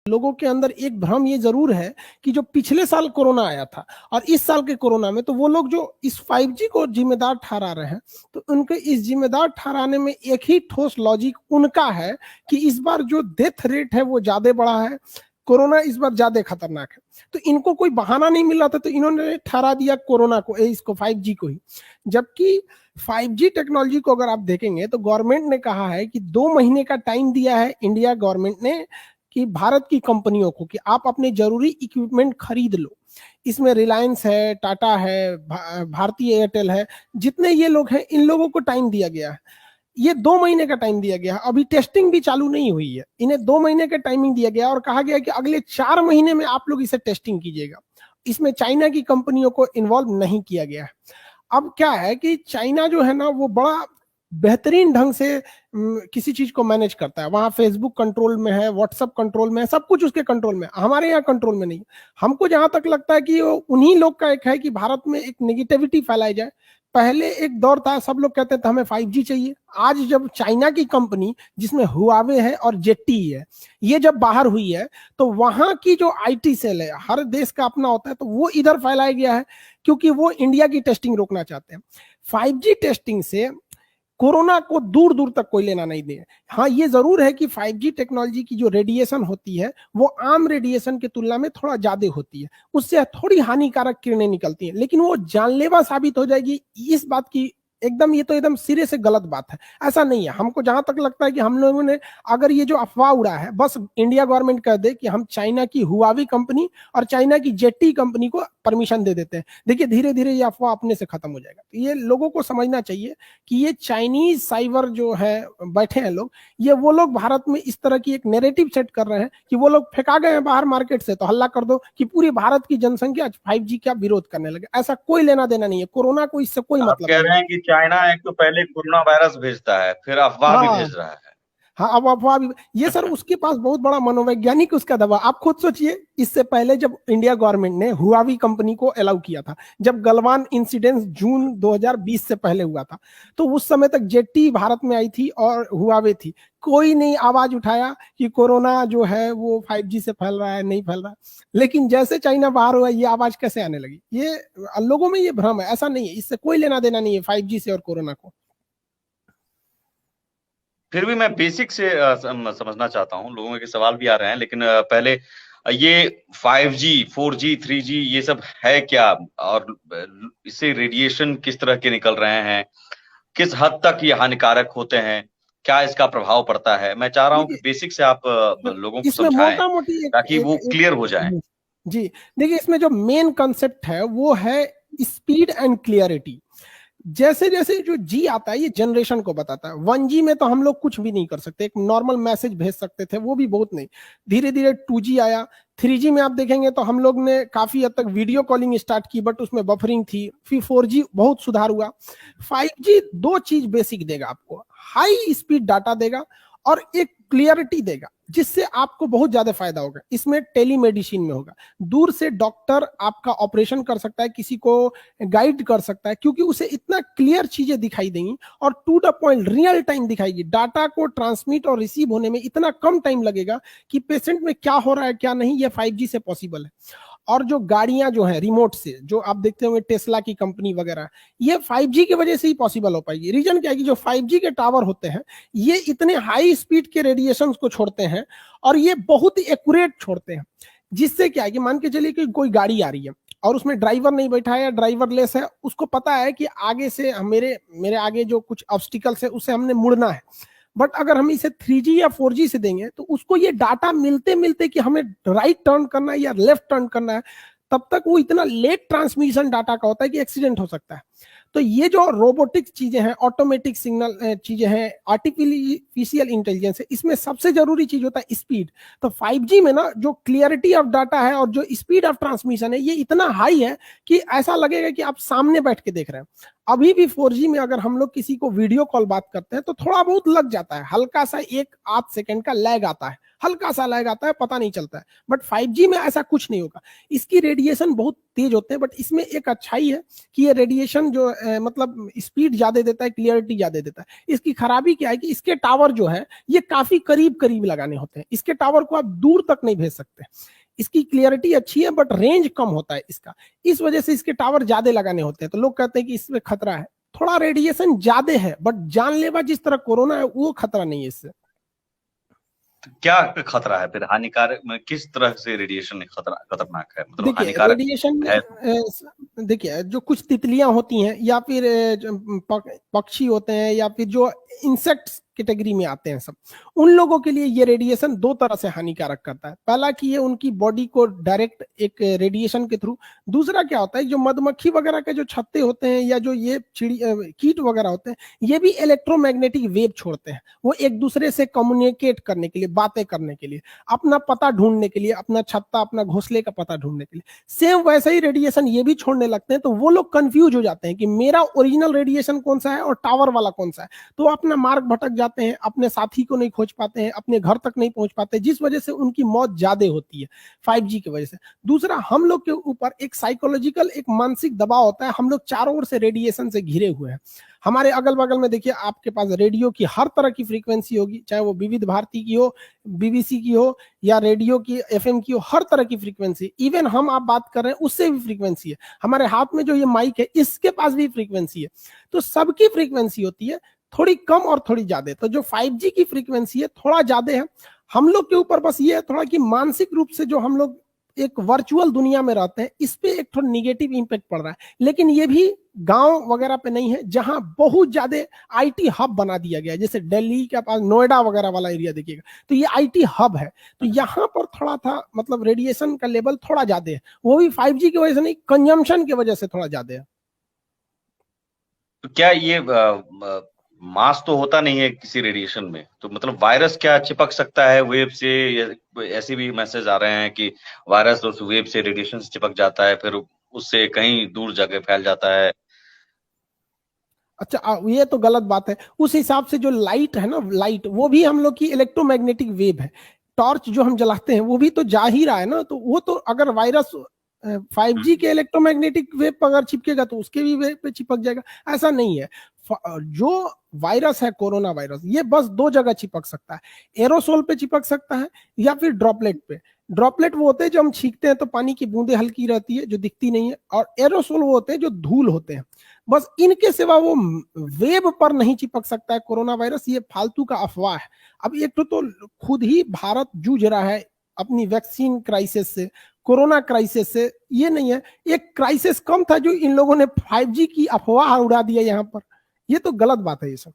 लोगों के अंदर एक भ्रम ये जरूर है कि जो पिछले साल कोरोना आया था और इस साल के कोरोना में, तो वो लोग जो इस 5G को जिम्मेदार ठहरा रहे हैं, तो उनके इस जिम्मेदार ठहराने में एक ही ठोस लॉजिक उनका है कि इस बार जो डेथ रेट है वो ज्यादा बढ़ा है, कोरोना इस बार ज्यादा खतरनाक है। तो इनको कोई बहाना नहीं मिल रहा था, तो इन्होंने ठहरा दिया कोरोना को, इसको 5G को ही। जबकि 5G टेक्नोलॉजी को अगर आप देखेंगे तो गवर्नमेंट ने कहा है कि 2 महीने का टाइम दिया है इंडिया गवर्नमेंट ने कि भारत की कंपनियों को कि आप अपने जरूरी इक्विपमेंट खरीद लो। इसमें रिलायंस है, टाटा है, भारतीय एयरटेल है, जितने ये लोग हैं इन लोगों को टाइम दिया गया है। ये 2 महीने का टाइम दिया गया है, अभी टेस्टिंग भी चालू नहीं हुई है, इन्हें 2 महीने का टाइमिंग दिया गया और कहा गया कि अगले 4 महीने में आप लोग इसे टेस्टिंग कीजिएगा। इसमें चाइना की कंपनियों को इन्वॉल्व नहीं किया गया है। अब क्या है कि चाइना जो है ना वो बड़ा बेहतरीन ढंग से किसी चीज को मैनेज करता है। वहां फेसबुक कंट्रोल में है, व्हाट्सएप कंट्रोल में है, सब कुछ उसके कंट्रोल में। हमारे यहाँ कंट्रोल में नहीं। हमको जहां तक लगता है कि उन्हीं लोग का एक है कि भारत में एक नेगेटिविटी फैलाई जाए। पहले एक दौर था, सब लोग कहते थे हमें 5G चाहिए। आज जब चाइना की कंपनी जिसमें हुआवे है और जेटी है, ये जब बाहर हुई है, तो वहां की जो आईटी सेल है, हर देश का अपना होता है, तो वो इधर फैलाया गया है क्योंकि वो इंडिया की टेस्टिंग रोकना चाहते हैं। 5G टेस्टिंग से कोरोना को दूर दूर तक कोई लेना नहीं दे। हाँ, ये जरूर है कि 5G टेक्नोलॉजी की जो रेडिएशन होती है वो आम रेडिएशन की तुलना में थोड़ा ज्यादा होती है, उससे थोड़ी हानिकारक किरणें निकलती हैं, लेकिन वो जानलेवा साबित हो जाएगी इस बात की एकदम, ये तो एकदम सिरे से गलत बात है। ऐसा नहीं है। हमको जहां तक लगता है कि हम लोगों ने अगर ये जो अफवाह उड़ा है, बस इंडिया गवर्नमेंट कह दे कि हम चाइना की हुआवी कंपनी और चाइना की जेटी कंपनी को परमिशन दे देते हैं, देखिए धीरे धीरे ये अफवाह अपने से खत्म हो जाएगा। तो ये लोगों को समझना चाहिए कि ये चाइनीज साइबर जो है बैठे हैं लोग, ये वो लोग भारत में इस तरह की एक नैरेटिव सेट कर रहे हैं कि वो लोग फेंका गए हैं बाहर मार्केट से, तो हल्ला कर दो कि पूरी भारत की जनसंख्या 5G का विरोध करने लगे। ऐसा कोई लेना देना नहीं है, कोरोना को इससे कोई आप मतलब कह नहीं रहे है। हैं कि चाइना एक तो पहले कोरोना वायरस भेजता है, फिर अफवाह भी हाँ भेज रहा है। हाँ, अब अफवाह भी ये सर, उसके पास बहुत बड़ा मनोवैज्ञानिक उसका दबाव। आप खुद सोचिए, इससे पहले जब इंडिया गवर्नमेंट ने हुआवी कंपनी को अलाउ किया था, जब गलवान इंसिडेंट जून 2020 से पहले हुआ था, तो उस समय तक जेटी भारत में आई थी और हुआवे थी। कोई नहीं आवाज उठाया कि कोरोना जो है वो 5G से फैल रहा है, नहीं फैल रहा है। लेकिन जैसे चाइना बाहर हुआ, ये आवाज कैसे आने लगी? ये लोगों में ये भ्रम है, ऐसा नहीं है, इससे कोई लेना देना नहीं है 5G से और कोरोना को। फिर भी मैं बेसिक से समझना चाहता हूँ, लोगों के सवाल भी आ रहे हैं, लेकिन पहले ये 5G 4G 3G ये सब है क्या, और इससे रेडिएशन किस तरह के निकल रहे हैं, किस हद तक ये हानिकारक होते हैं, क्या इसका प्रभाव पड़ता है? मैं चाह रहा हूँ कि देखिए, बेसिक से आप लोगों को इसमें समझाएं मोटा मोटी एक, ताकि एक, वो एक क्लियर हो जाए। जी, देखिए इसमें जो मेन कंसेप्ट है वो है स्पीड एंड क्लियरिटी। जैसे जैसे जो जी आता है ये जनरेशन को बताता है। 1G में तो हम लोग कुछ भी नहीं कर सकते, एक नॉर्मल मैसेज भेज सकते थे, वो भी बहुत नहीं। धीरे धीरे 2G आया, 3G में आप देखेंगे तो हम लोग ने काफी हद तक वीडियो कॉलिंग स्टार्ट की, बट उसमें बफरिंग थी। फिर 4G बहुत सुधार हुआ। 5G दो चीज बेसिक देगा आपको, हाई स्पीड डाटा देगा और एक क्लियरिटी देगा, जिससे आपको बहुत ज्यादा फायदा होगा। इसमें टेलीमेडिसिन में होगा, दूर से डॉक्टर आपका ऑपरेशन कर सकता है, किसी को गाइड कर सकता है, क्योंकि उसे इतना क्लियर चीजें दिखाई देंगी और to the point real time दिखाएगी। डाटा को ट्रांसमिट और रिसीव होने में इतना कम टाइम लगेगा कि पेशेंट में क्या हो रहा है क्या नहीं, ये 5G से पॉसिबल है। और जो गाड़ियां जो है रिमोट से, जो आप देखते होंगे टेस्ला की कंपनी वगैरह, ये 5G की वजह से ही पॉसिबल हो पाएगी। रीजन क्या है कि जो 5G के टावर होते हैं ये इतने हाई स्पीड के रेडिएशन को छोड़ते हैं और ये बहुत ही एक्यूरेट छोड़ते हैं। जिससे क्या है कि मान के चलिए कि कोई गाड़ी आ रही है और उसमें ड्राइवर नहीं बैठा है या ड्राइवरलेस है, उसको पता है कि आगे से मेरे मेरे आगे जो कुछ ऑब्स्टिकल्स है उसे हमने मुड़ना है। बट अगर हम इसे 3G या 4G से देंगे तो उसको ये डाटा मिलते मिलते कि हमें राइट टर्न करना है या लेफ्ट टर्न करना है, तब तक वो इतना लेट ट्रांसमिशन डाटा का होता है कि एक्सीडेंट हो सकता है। तो ये जो रोबोटिक्स चीजें हैं, ऑटोमेटिक सिग्नल चीजें हैं, आर्टिफिशियल इंटेलिजेंस है, इसमें सबसे जरूरी चीज होता है स्पीड। तो 5G में ना जो क्लियरिटी ऑफ डाटा है और जो स्पीड ऑफ ट्रांसमिशन है, ये इतना हाई है कि ऐसा लगेगा कि आप सामने बैठ के देख रहे हैं। अभी भी 4G में अगर हम लोग किसी को वीडियो कॉल बात करते हैं तो थोड़ा बहुत लग जाता है, हल्का सा 1 आध सेकंड का लैग आता है, हल्का सा लैग आता है, पता नहीं चलता है। बट 5G में ऐसा कुछ नहीं होगा। इसकी रेडिएशन बहुत तेज होते हैं, बट इसमें एक अच्छाई है कि ये रेडिएशन जो मतलब स्पीड ज्यादा देता है, क्लियरिटी ज्यादा देता है। इसकी खराबी क्या है कि इसके टावर जो है ये काफी करीब करीब लगाने होते हैं, इसके टावर को आप दूर तक नहीं भेज सकते। इसकी क्लियरिटी अच्छी है बट रेंज कम होता है इसका, इस वजह से इसके टावर ज्यादा लगाने होते हैं। तो लोग कहते हैं कि इसमें खतरा है, थोड़ा रेडिएशन ज्यादा है, बट जानलेवा जिस तरह कोरोना है वो खतरा नहीं है इससे। क्या खतरा है फिर? हानिकारक किस तरह से रेडिएशन खतरनाक है, मतलब देखिए हानिकारक रेडिएशन है? देखिए जो कुछ तितलियां होती हैं या फिर पक्षी होते हैं या फिर जो इंसेक्ट्स कैटेगरी में आते हैं सब, उन लोगों के लिए ये रेडिएशन दो तरह से हानिकारक करता है। पहला कि ये उनकी बॉडी को डायरेक्ट एक रेडिएशन के थ्रू, दूसरा क्या होता है जो मधुमक्खी वगैरह के जो छत्ते होते हैं या जो ये चिड़ी कीट वगैरह होते हैं, ये भी इलेक्ट्रोमैग्नेटिक वेव छोड़ते हैं। वो एक दूसरे से कम्युनिकेट करने के लिए, बातें करने के लिए, अपना पता ढूंढने के लिए, अपना छत्ता अपना घोंसले का पता ढूंढने के लिए सेम वैसा ही रेडिएशन ये भी छोड़ने लगते हैं। तो वो लोग कंफ्यूज हो जाते हैं कि मेरा ओरिजिनल रेडिएशन कौन सा है और टावर वाला कौन सा है। तो अपना मार्ग भटक जाते हैं, अपने साथी को नहीं खोज पाते हैं, अपने घर तक नहीं पहुंच पाते, जिस वजह से उनकी मौत ज्यादा होती है 5G की वजह से। दूसरा, हम लोग के ऊपर एक साइकोलॉजिकल एक मानसिक दबाव होता है, हम लोग चारों ओर से रेडिएशन से घिरे हुए हैं। हमारे अगल बगल में देखिए आपके पास रेडियो की हर तरह की फ्रीक्वेंसी होगी, चाहे वो विविध भारती की हो, BBC की हो या रेडियो की FM की हो, हर तरह की फ्रीक्वेंसी। इवन हम आप बात कर रहे हैं उससे भी फ्रीक्वेंसी है, हमारे हाथ में जो ये माइक है इसके पास भी फ्रीक्वेंसी है। तो सबकी फ्रीक्वेंसी होती है, थोड़ी कम और थोड़ी ज्यादा। तो जो 5G की फ्रीक्वेंसी है थोड़ा ज्यादा है, हम लोग के ऊपर बस ये है थोड़ा कि मानसिक रूप से जो हम लोग एक वर्चुअल दुनिया में रहते हैं इस पे एक थोड़ा निगेटिव इंपैक्ट पड़ रहा है। लेकिन ये भी गांव वगैरह पे नहीं है जहां बहुत ज्यादा IT हब बना दिया गया है, जैसे दिल्ली के पास नोएडा वगैरह वाला एरिया देखिएगा तो ये IT हब है। तो यहाँ पर थोड़ा था मतलब रेडिएशन का लेवल थोड़ा ज्यादा है, वो भी 5G की वजह से नहीं, कंजम्पशन की वजह से थोड़ा ज्यादा है। तो क्या ये मास तो होता नहीं है किसी रेडिएशन में, तो मतलब वायरस क्या चिपक सकता है वेब से? ऐसे भी मैसेज आ रहे हैं कि वायरस उस वेब से, रेडिएशन से चिपक जाता है, फिर उससे कहीं दूर जगह फैल जाता है। अच्छा ये तो गलत बात है। उस हिसाब से जो लाइट है ना, लाइट वो भी हम लोग की इलेक्ट्रोमैग्नेटिक वेव है। टॉर्च जो हम जलाते हैं वो भी तो जा ही रहा है ना, तो वो तो अगर वायरस 5G के इलेक्ट्रोमैग्नेटिक वेव पर अगर चिपकेगा तो उसके भी वेव पे चिपक जाएगा, ऐसा नहीं है। जो वायरस है कोरोना वायरस, ये बस दो जगह चिपक सकता है, एरोसोल पे चिपक सकता है या फिर ड्रॉपलेट पे। ड्रॉपलेट वो होते हैं जो हम छींकते हैं तो पानी की बूंदे हल्की रहती है जो दिखती नहीं है, और एरोसोल वो होते हैं जो धूल होते हैं। बस इनके सिवा वो वेब पर नहीं चिपक सकता है कोरोना वायरस, ये फालतू का अफवाह है। अब एक तो खुद ही भारत जूझ रहा है अपनी वैक्सीन क्राइसिस से, कोरोना क्राइसिस से। ये नहीं है, एक क्राइसिस कम था जो इन लोगों ने 5G की अफवाह उड़ा दिया यहाँ पर, ये तो गलत बात है ये सब।